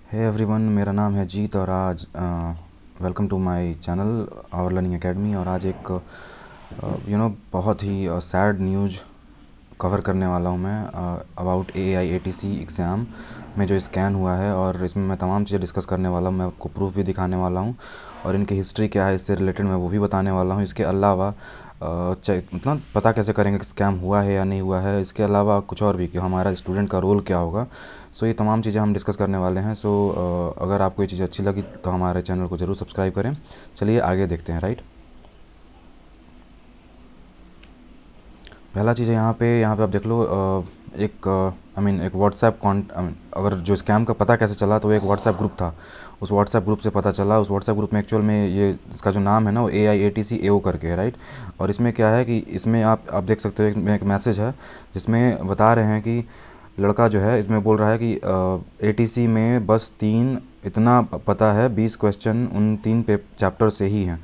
Hey everyone, मेरा नाम है जीत और आज welcome to my channel our learning academy. और आज एक बहुत ही सैड न्यूज़ कवर करने वाला हूँ मैं अबाउट AIATC एग्ज़ाम में जो स्कैन हुआ है। और इसमें मैं तमाम चीज़ें डिस्कस करने वाला हूँ, मैं आपको प्रूफ भी दिखाने वाला हूँ और इनकी हिस्ट्री क्या है इससे रिलेटेड मैं वो भी बताने वाला हूँ। इसके अलावा मतलब पता कैसे करेंगे कि स्कैम हुआ है या नहीं हुआ है, इसके अलावा कुछ और भी कि हमारा स्टूडेंट का रोल क्या होगा। सो ये तमाम चीज़ें हम डिस्कस करने वाले हैं। सो अगर आपको ये चीज़ अच्छी लगी तो हमारे चैनल को ज़रूर सब्सक्राइब करें। चलिए आगे देखते हैं। राइट, पहला चीज़ है यहाँ पे आप देख लो एक एक व्हाट्सएप कॉन्ट अगर जो स्कैम का पता कैसे चला तो वो एक व्हाट्सएप ग्रुप था। उस व्हाट्सएप ग्रुप से पता चला। उस व्हाट्सएप ग्रुप में एक्चुअल में ये इसका जो नाम है ना वो AIATC AO करके है। राइट, और इसमें क्या है कि इसमें आप देख सकते हो एक मैसेज है जिसमें बता रहे हैं कि लड़का जो है इसमें बोल रहा है कि ATC में बस 3 इतना पता है, 20 क्वेश्चन उन 3 पे चैप्टर से ही हैं।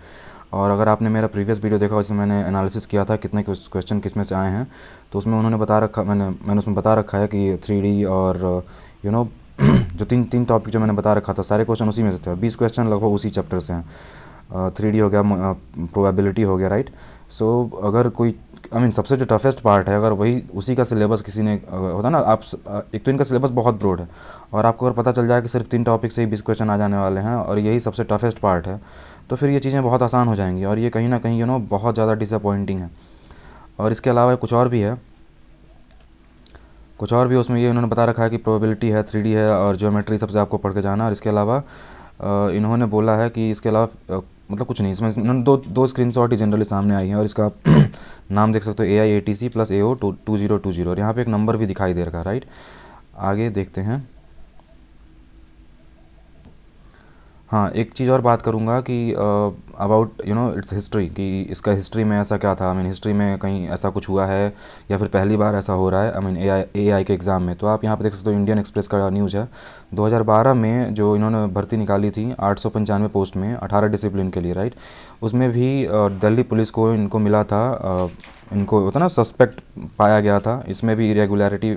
और अगर आपने मेरा प्रीवियस वीडियो देखा उसमें मैंने एनालिसिस किया था कितने क्वेश्चन किस में से आए हैं, तो उसमें उन्होंने बता रखा मैंने उसमें बता रखा है कि 3D और यू नो जो तीन तीन टॉपिक जो मैंने बता रखा था सारे क्वेश्चन उसी में से थे। 20 क्वेश्चन लगभग उसी चैप्टर से हैं। 3D हो गया, प्रोबेबिलिटी हो गया। राइट, सो अगर कोई सबसे जो टफेस्ट पार्ट है अगर वही उसी का सिलेबस किसी ने होता ना आप एक तो इनका सिलेबस बहुत ब्रॉड है और आपको अगर पता चल जाए कि सिर्फ 3 टॉपिक से ही 20 क्वेश्चन आ जाने वाले हैं और यही सबसे टफेस्ट पार्ट है, तो फिर ये चीज़ें बहुत आसान हो जाएंगी और ये कहीं ना कहीं बहुत ज़्यादा डिसअपॉइंटिंग है। और इसके अलावा कुछ और भी है, कुछ और भी उसमें ये उन्होंने बता रखा है कि प्रोबेबिलिटी है, 3D है और ज्योमेट्री सबसे आपको पढ़ के जाना। और इसके अलावा इन्होंने बोला है कि इसके अलावा मतलब कुछ नहीं, इसमें इन्होंने दो स्क्रीनशॉट ही जनरली सामने आई हैं और इसका नाम देख सकते हो AIATC+AO 2020 और यहाँ पे एक नंबर भी दिखाई दे रहा है। राइट, आगे देखते हैं। हाँ, एक चीज़ और बात करूँगा कि अबाउट इट्स हिस्ट्री कि इसका हिस्ट्री में ऐसा क्या था। हिस्ट्री में कहीं ऐसा कुछ हुआ है या फिर पहली बार ऐसा हो रहा है AI के एग्ज़ाम में। तो आप यहाँ पे देख सकते हो इंडियन एक्सप्रेस का न्यूज़ है 2012 में जो इन्होंने भर्ती निकाली थी 895 पोस्ट में 18 डिसिप्लिन के लिए। राइट, उसमें भी दिल्ली पुलिस को इनको मिला था इनको होता ना सस्पेक्ट पाया गया था, इसमें भी इरेगुलरिटी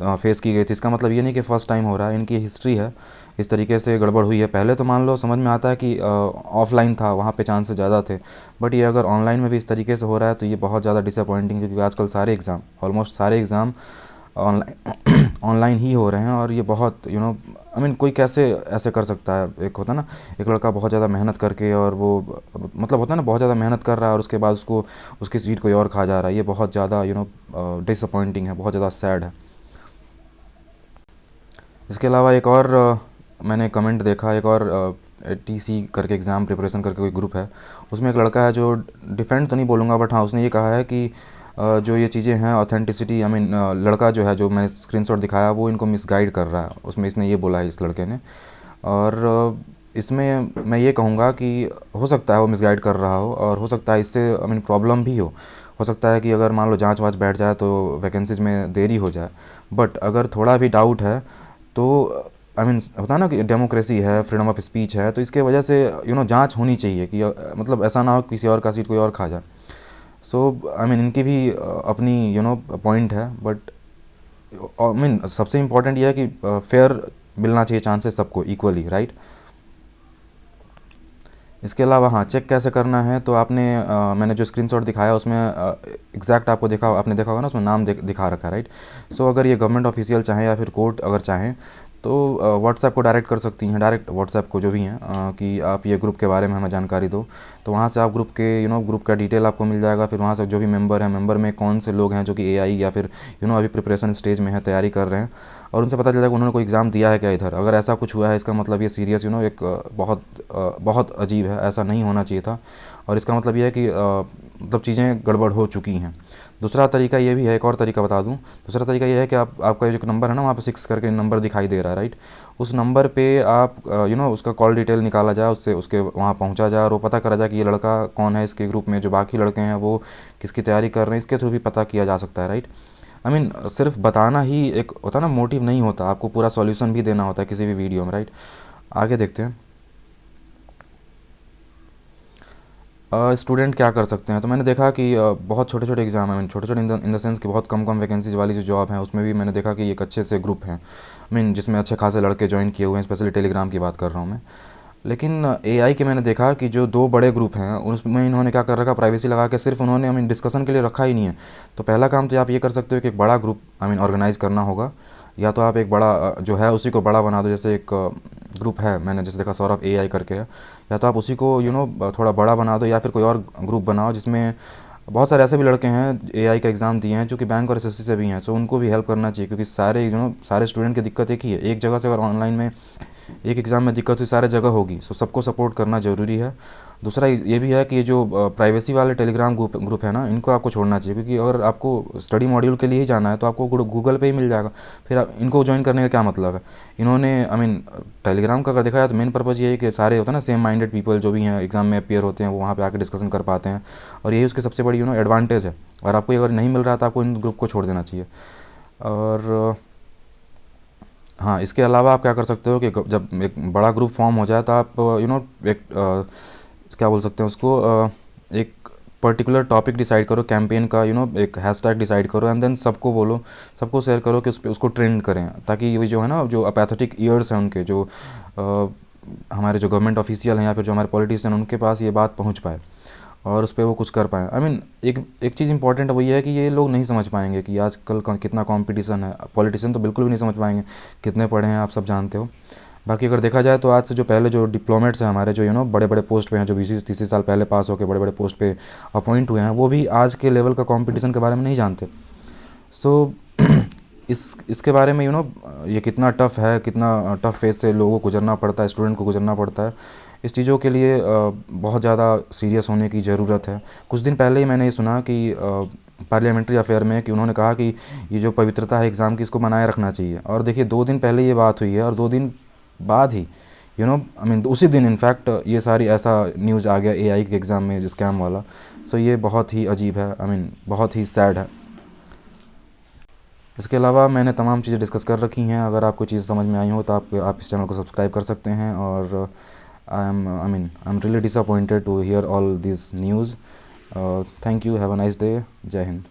फेस की गई थी। इसका मतलब ये नहीं कि फ़र्स्ट टाइम हो रहा है, इनकी हिस्ट्री है इस तरीके से गड़बड़ हुई है। पहले तो मान लो समझ में आता है कि ऑफलाइन था वहाँ पे चांसेस ज़्यादा थे, बट ये अगर ऑनलाइन में भी इस तरीके से हो रहा है तो ये बहुत ज़्यादा डिसअपॉइंटिंग है क्योंकि आजकल सारे एग्ज़ाम ऑलमोस्ट सारे एग्ज़ाम ऑनलाइन ऑनलाइन ही हो रहे हैं। और ये बहुत कोई कैसे ऐसे कर सकता है। एक होता है ना एक लड़का बहुत ज़्यादा मेहनत करके और वो मतलब होता है ना बहुत ज़्यादा मेहनत कर रहा है और उसके बाद उसको उसकी सीट कोई और खा जा रहा है। ये बहुत ज़्यादा डिसअपॉइंटिंग है, बहुत ज़्यादा सैड है। इसके अलावा एक और मैंने कमेंट देखा, एक और TC करके एग्ज़ाम प्रिपरेशन करके कोई ग्रुप है, उसमें एक लड़का है जो डिफेंड तो नहीं बोलूँगा बट हाँ उसने ये कहा है कि जो ये चीज़ें हैं ऑथेंटिसिटी लड़का जो है जो मैंने स्क्रीनशॉट दिखाया वो इनको मिसगाइड कर रहा है, उसमें इसने ये बोला है इस लड़के ने। और इसमें मैं ये कहूँगा कि हो सकता है वो मिसगाइड कर रहा हो और हो सकता है इससे प्रॉब्लम भी हो सकता है कि अगर मान लो जांच वाँच बैठ जाए तो वैकेंसीज में देरी हो जाए। बट अगर थोड़ा भी डाउट है तो होता है ना कि डेमोक्रेसी है, फ्रीडम ऑफ स्पीच है, तो इसके वजह से जांच होनी चाहिए कि मतलब ऐसा ना हो किसी और का सीट कोई और खा जाए। सो इनकी भी अपनी पॉइंट है, बट सबसे इम्पोर्टेंट ये है कि फेयर मिलना चाहिए चांसेस सबको इक्वली। राइट, इसके अलावा हाँ चेक कैसे करना है तो आपने मैंने जो स्क्रीनशॉट दिखाया उसमें एग्जैक्ट आपको देखा होगा ना उसमें नाम दिखा रखा है। राइट, सो अगर ये गवर्नमेंट ऑफिशियल चाहें या फिर कोर्ट अगर चाहें तो व्हाट्सएप को डायरेक्ट कर सकती हैं, डायरेक्ट व्हाट्सएप को जो भी हैं कि आप ये ग्रुप के बारे में हमें जानकारी दो। तो वहाँ से आप ग्रुप के ग्रुप का डिटेल आपको मिल जाएगा। फिर वहाँ से जो भी मेंबर हैं, मेंबर में कौन से लोग हैं जो कि AI या फिर अभी प्रिपरेशन स्टेज में है, तैयारी कर रहे हैं, और उनसे पता चल जाएगा उन्होंने कोई एग्ज़ाम दिया है क्या इधर। अगर ऐसा कुछ हुआ है इसका मतलब ये सीरियस एक बहुत अजीब है, ऐसा नहीं होना चाहिए था। और इसका मतलब ये है कि मतलब चीज़ें गड़बड़ हो चुकी हैं। दूसरा तरीका ये भी है, एक और तरीका बता दूं। दूसरा तरीका ये है कि आपका जो नंबर है ना वहाँ पे 6 करके नंबर दिखाई दे रहा है। राइट, उस नंबर पे आप उसका कॉल डिटेल निकाला जाए, उससे उसके वहाँ पहुँचा जाए और वो पता करा जाए कि ये लड़का कौन है इसके ग्रुप में, जो बाकी लड़के हैं वो किसकी तैयारी कर रहे हैं, इसके थ्रू भी पता किया जा सकता है। राइट, सिर्फ बताना ही एक होता ना मोटिव नहीं होता, आपको पूरा सॉल्यूशन भी देना होता है किसी भी वीडियो में। राइट, आगे देखते हैं। स्टूडेंट क्या कर सकते हैं, तो मैंने देखा कि बहुत छोटे छोटे एग्ज़ाम है, छोटे छोटे इन द सेंस कि बहुत कम कम वैकेंसीज वाली जो जॉब है उसमें भी मैंने देखा कि एक अच्छे से ग्रुप है, जिसमें अच्छे खासे लड़के ज्वाइन किए हुए हैं, स्पेशली टेलीग्राम की बात कर रहा हूँ मैं। लेकिन एआई के मैंने देखा कि जो दो बड़े ग्रुप हैं उसमें इन्होंने क्या कर रखा, प्राइवेसी लगा के सिर्फ उन्होंने डिस्कशन के लिए रखा ही नहीं है। तो पहला काम तो आप ये कर सकते हो कि एक बड़ा ग्रुप ऑर्गेनाइज़ करना होगा, या तो आप एक बड़ा जो है उसी को बड़ा बना दो, जैसे एक ग्रुप है मैंने जैसे देखा सौरभ एआई करके है, या तो आप उसी को थोड़ा बड़ा बना दो, या फिर कोई और ग्रुप बनाओ जिसमें बहुत सारे ऐसे भी लड़के हैं एआई का एग्ज़ाम दिए हैं जो कि बैंक और एसएससी से भी हैं, सो उनको भी हेल्प करना चाहिए, क्योंकि सारे सारे स्टूडेंट की दिक्कत एक ही है, एक जगह से अगर ऑनलाइन में एक एग्ज़ाम में दिक्कत हुई सारे जगह होगी, सो सबको सपोर्ट करना ज़रूरी है। दूसरा ये भी है कि ये जो प्राइवेसी वाले टेलीग्राम ग्रुप है ना, इनको आपको छोड़ना चाहिए, क्योंकि अगर आपको स्टडी मॉड्यूल के लिए ही जाना है तो आपको गूगल पे ही मिल जाएगा, फिर इनको ज्वाइन करने का क्या मतलब है। इन्होंने टेलीग्राम का अगर देखा जाए तो मेन पर्पज़ ये है कि सारे होते हैं ना सेम माइंडेड पीपल जो भी हैं एग्ज़ाम में अपियर होते हैं, वो वहाँ पे आके डिस्कशन कर पाते हैं, और यही उसकी सबसे बड़ी एडवांटेज है। और आपको अगर नहीं मिल रहा तो आपको इन ग्रुप को छोड़ देना चाहिए। और हाँ, इसके अलावा आप क्या कर सकते हो कि जब एक बड़ा ग्रुप फॉर्म हो जाए तो आप एक क्या बोल सकते हैं उसको, एक पर्टिकुलर टॉपिक डिसाइड करो कैंपेन का, एक हैशटैग डिसाइड करो, एंड देन सबको बोलो, सबको शेयर करो कि उस पे उसको ट्रेंड करें, ताकि ये जो है ना जो अपैथेटिक ईयर्स हैं उनके, जो हमारे जो गवर्नमेंट ऑफिशियल हैं या फिर जो हमारे पॉलिटिशियन, उनके पास ये बात पहुंच पाए और उस पर वो कुछ कर पाएँ। एक एक चीज़ इंपॉर्टेंट वही है कि ये लोग नहीं समझ पाएंगे कि आजकल कितना कंपटीशन है, पॉलिटिशियन तो बिल्कुल भी नहीं समझ पाएंगे, कितने पढ़े हैं आप सब जानते हो। बाकी अगर देखा जाए तो आज से जो पहले जो डिप्लोमेट्स हैं हमारे, जो बड़े बड़े पोस्ट पे हैं, जो 20-30 साल पहले पास होकर बड़े बड़े पोस्ट पे अपॉइंट हुए हैं, वो भी आज के लेवल का कंपटीशन के बारे में नहीं जानते। सो इसके बारे में ये कितना टफ़ है, कितना टफ़ फेज़ से लोगों को गुजरना पड़ता है, स्टूडेंट को गुजरना पड़ता है, इस चीज़ों के लिए बहुत ज़्यादा सीरियस होने की ज़रूरत है। कुछ दिन पहले ही मैंने ये सुना कि पार्लियामेंट्री अफेयर में कि उन्होंने कहा कि ये जो पवित्रता है एग्ज़ाम की, इसको बनाए रखना चाहिए। और देखिए 2 दिन पहले ये बात हुई है और 2 दिन बाद ही उसी दिन इनफैक्ट ये सारी ऐसा न्यूज़ आ गया एआई के एग्ज़ाम में जो स्कैम वाला। सो ये बहुत ही अजीब है, बहुत ही सैड है। इसके अलावा मैंने तमाम चीज़ें डिस्कस कर रखी हैं, अगर आपको चीज़ समझ में आई हो तो आप इस चैनल को सब्सक्राइब कर सकते हैं। और I am really disappointed to hear all this news. Thank you, have a nice day, जय हिंद।